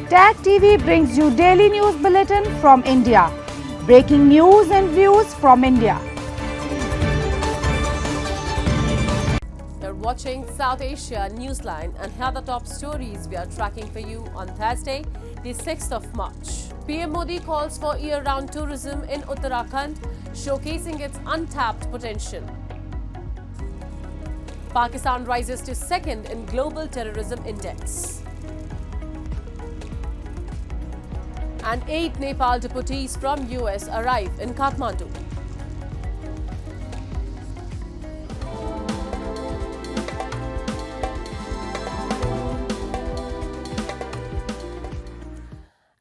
Tag TV brings you daily news bulletin from India. Breaking news and views from India. You're watching South Asia Newsline, and here are the top stories we are tracking for you on Thursday, the 6th of March. PM Modi calls for year-round tourism in Uttarakhand, showcasing its untapped potential. Pakistan rises to second in Global Terrorism Index. And 8 Nepal deportees from US arrive in Kathmandu.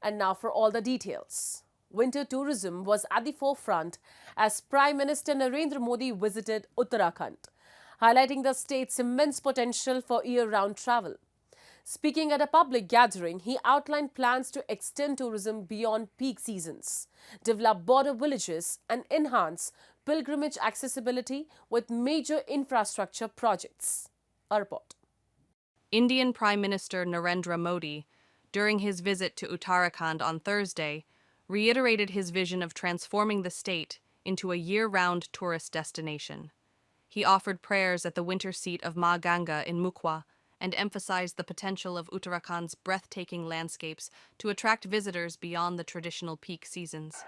And now for all the details. Winter tourism was at the forefront as Prime Minister Narendra Modi visited Uttarakhand, highlighting the state's immense potential for year-round travel. Speaking at a public gathering, he outlined plans to extend tourism beyond peak seasons, develop border villages, and enhance pilgrimage accessibility with major infrastructure projects. A report. Indian Prime Minister Narendra Modi, during his visit to Uttarakhand on Thursday, reiterated his vision of transforming the state into a year-round tourist destination. He offered prayers at the winter seat of Ma Ganga in Mukwa and emphasized the potential of Uttarakhand's breathtaking landscapes to attract visitors beyond the traditional peak seasons.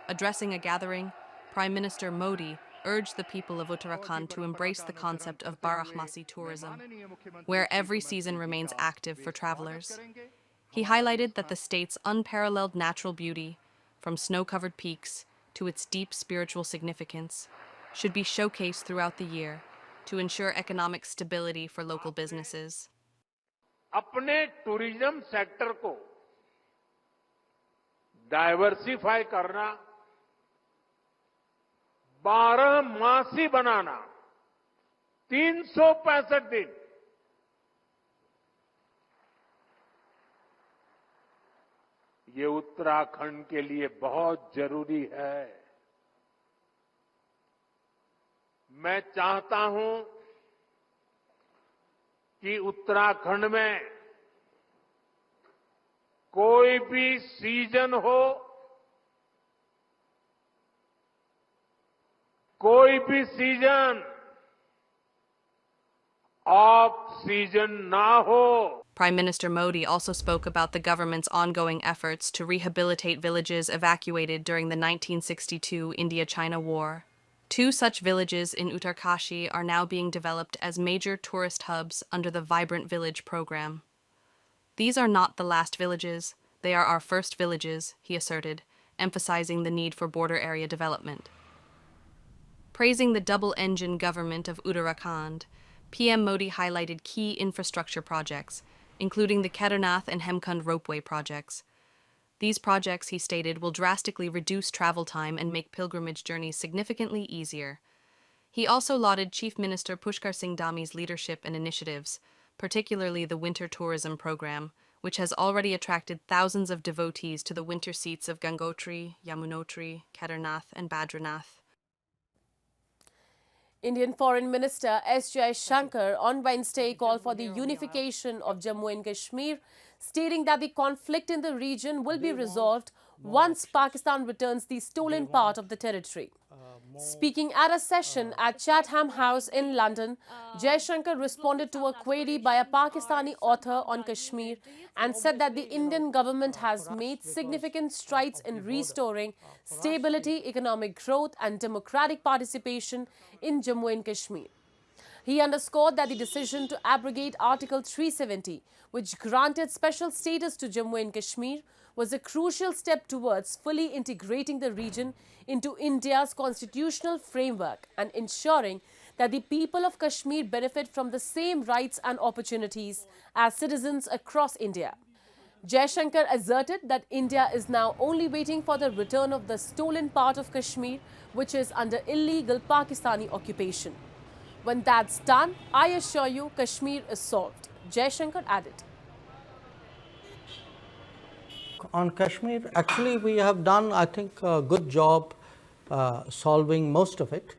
Addressing a gathering, Prime Minister Modi urged the people of Uttarakhand to embrace the concept of Barakmasi tourism, where every season remains active for travelers. He highlighted that the state's unparalleled natural beauty, from snow-covered peaks to its deep spiritual significance, should be showcased throughout the year to ensure economic stability for local businesses. अपने tourism sector को diversify करना, 12 मासी बनाना, 365 दिन, ये उत्तराखंड के लिए बहुत जरूरी है। मैं चाहता हूं कि उत्तराखंड में कोई भी सीजन हो, कोई भी सीजन ऑफ सीजन ना हो। Prime Minister Modi also spoke about the government's ongoing efforts to rehabilitate villages evacuated during the 1962 India-China War. 2 such villages in Uttarkashi are now being developed as major tourist hubs under the Vibrant Village program. These are not the last villages, they are our first villages, he asserted, emphasizing the need for border area development. Praising the double-engine government of Uttarakhand, PM Modi highlighted key infrastructure projects, including the Kedarnath and Hemkund ropeway projects. These projects, he stated, will drastically reduce travel time and make pilgrimage journeys significantly easier. He also lauded Chief Minister Pushkar Singh Dhami's leadership and initiatives, particularly the winter tourism program, which has already attracted thousands of devotees to the winter seats of Gangotri, Yamunotri, Kedarnath, and Badrinath. Indian Foreign Minister S. Jaishankar on Wednesday called for the unification of Jammu and Kashmir, stating that the conflict in the region will be resolved once Pakistan returns the stolen part of the territory. Speaking at a session at Chatham House in London, Jaishankar responded to a query by a Pakistani author on Kashmir and said that the Indian government has made significant strides in restoring stability, economic growth and democratic participation in Jammu and Kashmir. He underscored that the decision to abrogate Article 370, which granted special status to Jammu and Kashmir, was a crucial step towards fully integrating the region into India's constitutional framework and ensuring that the people of Kashmir benefit from the same rights and opportunities as citizens across India. Jaishankar asserted that India is now only waiting for the return of the stolen part of Kashmir, which is under illegal Pakistani occupation. When that's done, I assure you Kashmir is solved, Jaishankar added. On Kashmir, actually we have done, I think, a good job solving most of it.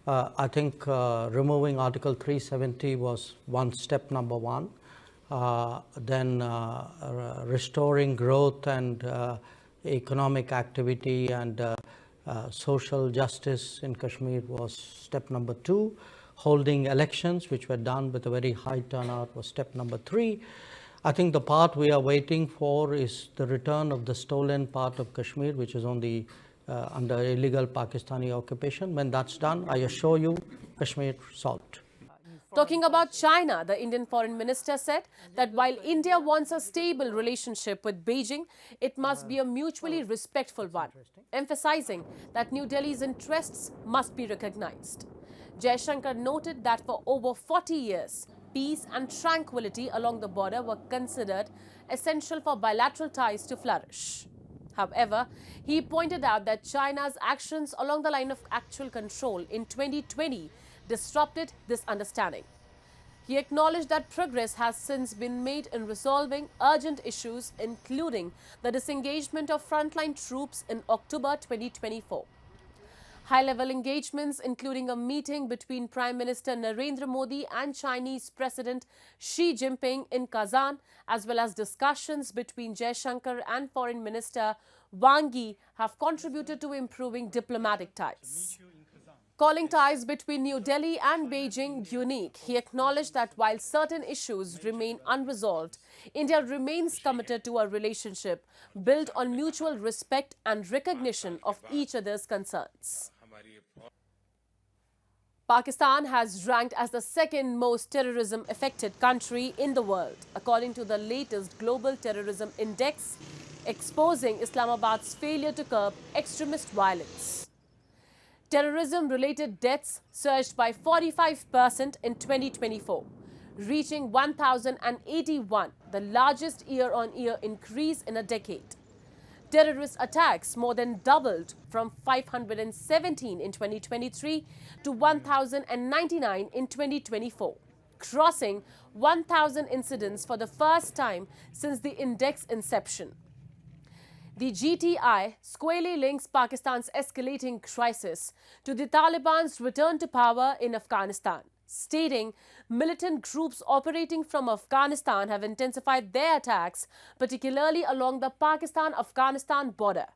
I think removing Article 370 was step number one. then restoring growth and economic activity and social justice in Kashmir was step number 2. Holding elections, which were done with a very high turnout, was step number 3. I think the part we are waiting for is the return of the stolen part of Kashmir, which is on the under illegal Pakistani occupation. When that's done, I assure you, Kashmir solved. Talking about China, the Indian Foreign Minister said that while India wants a stable relationship with Beijing, it must be a mutually respectful one, emphasizing that New Delhi's interests must be recognized. Jaishankar noted that for over 40 years, peace and tranquility along the border were considered essential for bilateral ties to flourish. However, he pointed out that China's actions along the line of actual control in 2020 disrupted this understanding. He acknowledged that progress has since been made in resolving urgent issues, including the disengagement of frontline troops in October 2024. High-level engagements, including a meeting between Prime Minister Narendra Modi and Chinese President Xi Jinping in Kazan, as well as discussions between Jaishankar and Foreign Minister Wang Yi, have contributed to improving diplomatic ties. Calling ties between New Delhi and Beijing unique, he acknowledged that while certain issues remain unresolved, India remains committed to a relationship built on mutual respect and recognition of each other's concerns. Pakistan has ranked as the second most terrorism-affected country in the world, according to the latest Global Terrorism Index, exposing Islamabad's failure to curb extremist violence. Terrorism-related deaths surged by 45% in 2024, reaching 1,081, the largest year-on-year increase in a decade. Terrorist attacks more than doubled from 517 in 2023 to 1,099 in 2024, crossing 1,000 incidents for the first time since the index inception. The GTI squarely links Pakistan's escalating crisis to the Taliban's return to power in Afghanistan, stating militant groups operating from Afghanistan have intensified their attacks, particularly along the Pakistan-Afghanistan border.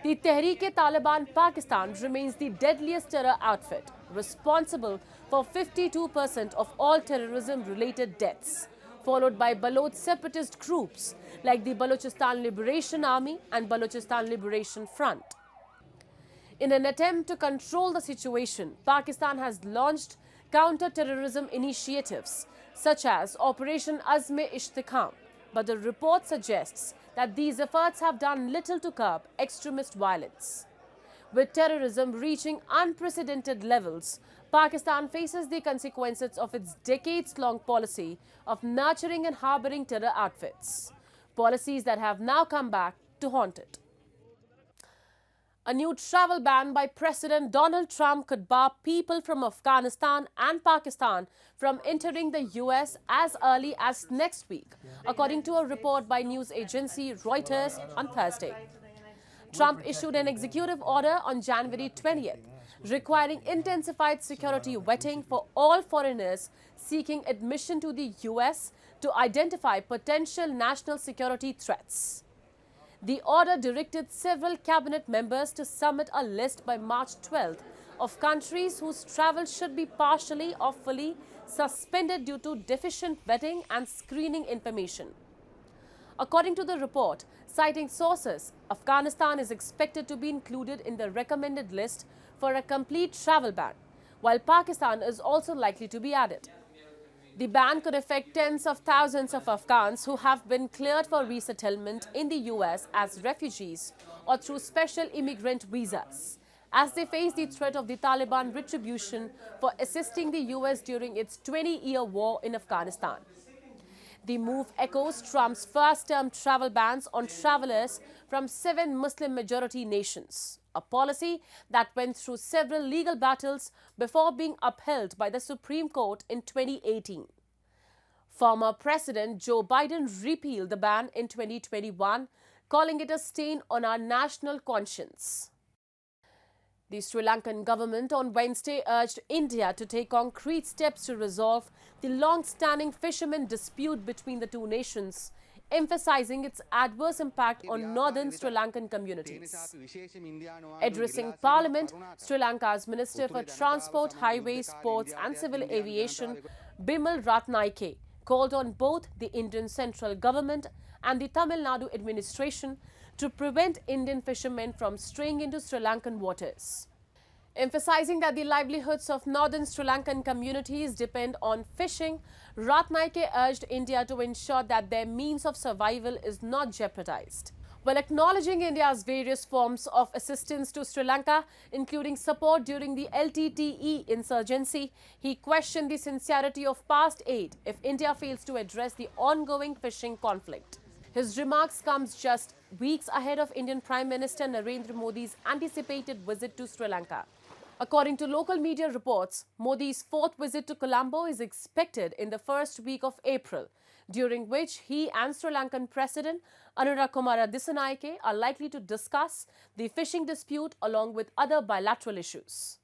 The Tehreek-e-Taliban Pakistan remains the deadliest terror outfit, responsible for 52% of all terrorism-related deaths, followed by Baloch separatist groups like the Balochistan Liberation Army and Balochistan Liberation Front. In an attempt to control the situation, Pakistan has launched counter-terrorism initiatives such as Operation Azm-e-Ishtihkam, but the report suggests that these efforts have done little to curb extremist violence. With terrorism reaching unprecedented levels, Pakistan faces the consequences of its decades-long policy of nurturing and harboring terror outfits, policies that have now come back to haunt it. A new travel ban by President Donald Trump could bar people from Afghanistan and Pakistan from entering the US as early as next week, according to a report by news agency Reuters on Thursday. Trump issued an executive order on January 20th, requiring intensified security vetting for all foreigners seeking admission to the US to identify potential national security threats. The order directed several cabinet members to submit a list by March 12th of countries whose travel should be partially or fully suspended due to deficient vetting and screening information. According to the report, citing sources, Afghanistan is expected to be included in the recommended list for a complete travel ban, while Pakistan is also likely to be added. The ban could affect tens of thousands of Afghans who have been cleared for resettlement in the US as refugees or through special immigrant visas, as they face the threat of the Taliban retribution for assisting the US during its 20-year war in Afghanistan. The move echoes Trump's first-term travel bans on travelers from 7 Muslim-majority nations, a policy that went through several legal battles before being upheld by the Supreme Court in 2018. Former President Joe Biden repealed the ban in 2021, calling it a stain on our national conscience. The Sri Lankan government on Wednesday urged India to take concrete steps to resolve the long-standing fishermen dispute between the two nations, emphasizing its adverse impact on northern Sri Lankan communities. Addressing Parliament, Sri Lanka's Minister for Transport, Highways, Ports and Civil Aviation, Bimal Ratnaike, called on both the Indian central government and the Tamil Nadu administration to prevent Indian fishermen from straying into Sri Lankan waters. Emphasizing that the livelihoods of northern Sri Lankan communities depend on fishing, Ratnaike urged India to ensure that their means of survival is not jeopardized. While acknowledging India's various forms of assistance to Sri Lanka, including support during the LTTE insurgency, he questioned the sincerity of past aid if India fails to address the ongoing fishing conflict. His remarks comes just weeks ahead of Indian Prime Minister Narendra Modi's anticipated visit to Sri Lanka. According to local media reports, Modi's fourth visit to Colombo is expected in the first week of April, during which he and Sri Lankan President Anura Kumara Dissanayake are likely to discuss the fishing dispute along with other bilateral issues.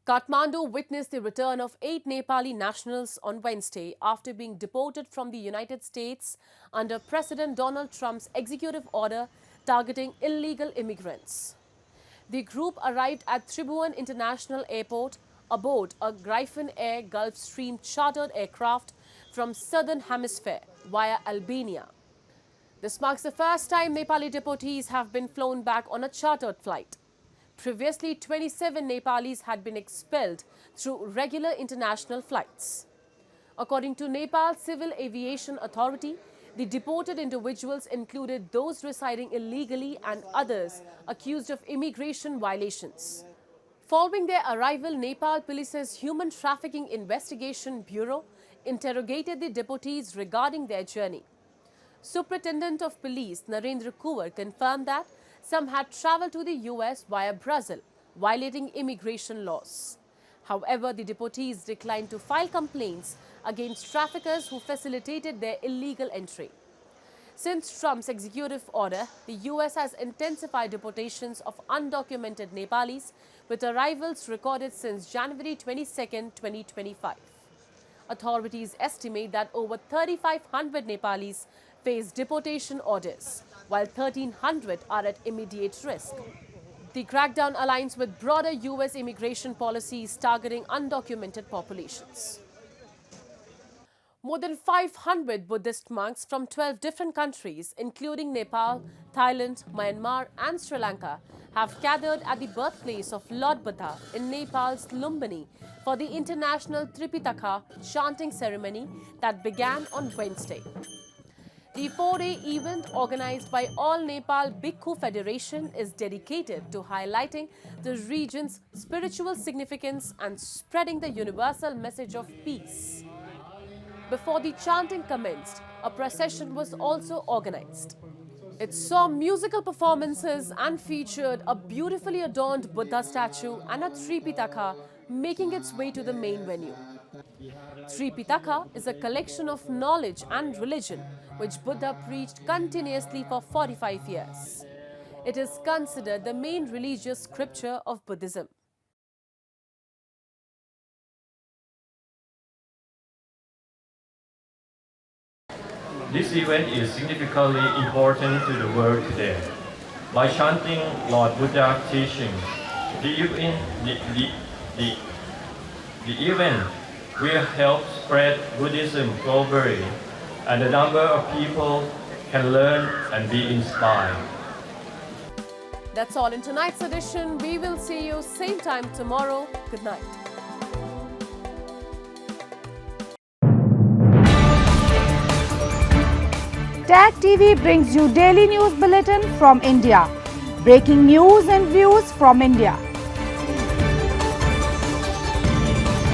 Kathmandu witnessed the return of 8 Nepali nationals on Wednesday after being deported from the United States under President Donald Trump's executive order targeting illegal immigrants. The group arrived at Tribhuvan International Airport aboard a Gryphon Air Gulfstream chartered aircraft from Southern Hemisphere via Albania. This marks the first time Nepali deportees have been flown back on a chartered flight. Previously, 27 Nepalis had been expelled through regular international flights. According to Nepal Civil Aviation Authority, the deported individuals included those residing illegally and others accused of immigration violations. Following their arrival, Nepal Police's Human Trafficking Investigation Bureau interrogated the deportees regarding their journey. Superintendent of Police Narendra Kuwar confirmed that some had travelled to the US via Brazil, violating immigration laws. However, the deportees declined to file complaints against traffickers who facilitated their illegal entry. Since Trump's executive order, the US has intensified deportations of undocumented Nepalis, with arrivals recorded since January 22, 2025. Authorities estimate that over 3,500 Nepalis face deportation orders, while 1,300 are at immediate risk. The crackdown aligns with broader US immigration policies targeting undocumented populations. More than 500 Buddhist monks from 12 different countries, including Nepal, Thailand, Myanmar and Sri Lanka, have gathered at the birthplace of Lord Buddha in Nepal's Lumbini for the international Tripitaka chanting ceremony that began on Wednesday. The 4-day event, organized by All Nepal Bhikkhu Federation, is dedicated to highlighting the region's spiritual significance and spreading the universal message of peace. Before the chanting commenced, a procession was also organized. It saw musical performances and featured a beautifully adorned Buddha statue and a Tripitaka making its way to the main venue. Tripitaka is a collection of knowledge and religion which Buddha preached continuously for 45 years. It is considered the main religious scripture of Buddhism. This event is significantly important to the world today. By chanting Lord Buddha's teaching, the event will help spread Buddhism globally, and a number of people can learn and be inspired. That's all in tonight's edition. We will see you same time tomorrow. Good night. Tag TV brings you daily news bulletin from India. Breaking news and views from India.